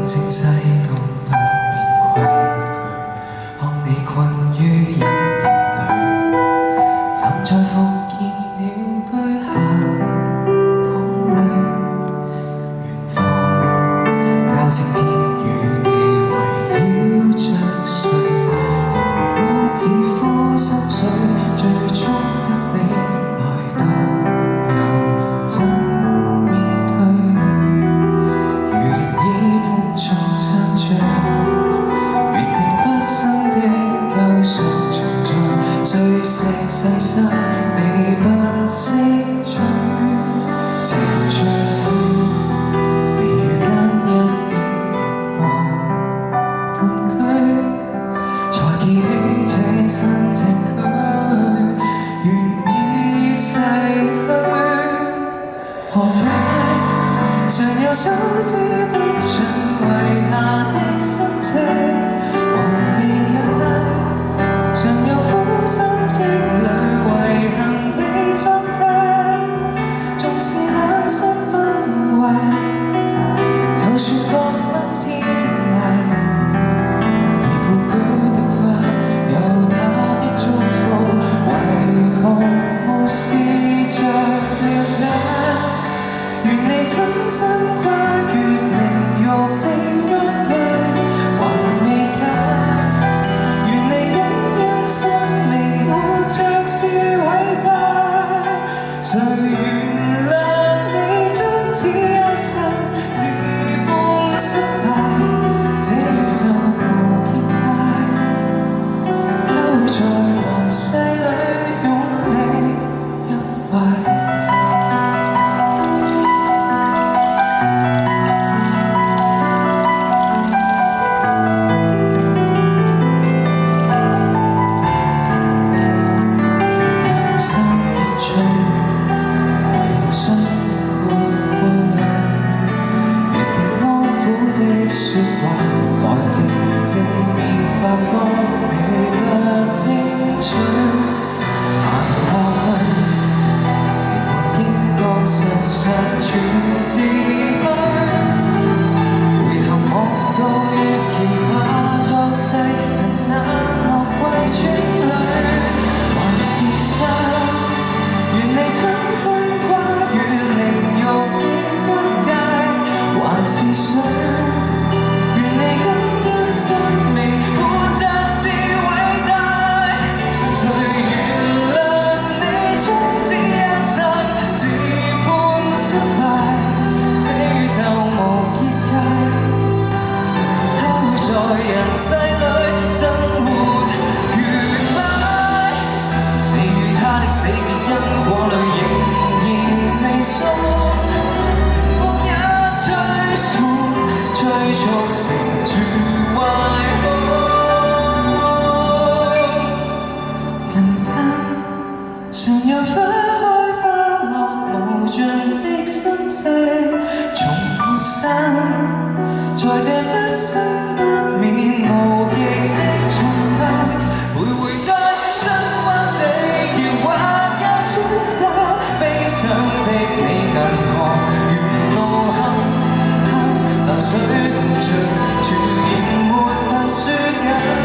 聲西講不變規矩，看你困於隱形裏，站在復建了居下桶裏，遠方交織天與地圍繞着誰，容我自呼心水，最終跟你來到又怎面對？如漣漪般重散着，原定不生的憂傷重在，碎石細沙你不識追，情像微雨間一點流過半句，才記起這身這區，願已逝去，何解？常有數之不盡遺下的心跡，還未解。常有苦心積累遺憾被裝低，縱是兩心崩壞，就算各奔天涯，而故居的花有它的祝福，為何無視着了解？願你親身跨越靈肉的疆界，還未解。願你感恩生命活着是偉大，誰原諒你終此一生自碰失敗，這宇宙無結界，它會在來世裏擁你入懷。四面八方你不聽取，行下去，靈魂驚覺實相全是虛，回頭望到月橋化作細塵散落歸村裏，還是山，願你親身跨越靈肉的疆界，還是水，願你感恩生命活着是偉大，誰原諒你終此一生自判失敗，這宇宙無結界，它會在人世裏生活愉快，你與他的死別因果裏仍然未縮，風一吹送，催促成住壞夢，近間常有花開花落無盡的心聲，從沒散，在這不生不滅無極的狀態，徘徊在生或死橋或有選擇，悲傷的你銀河沿路勘探，流水伴着，全然沒法説解。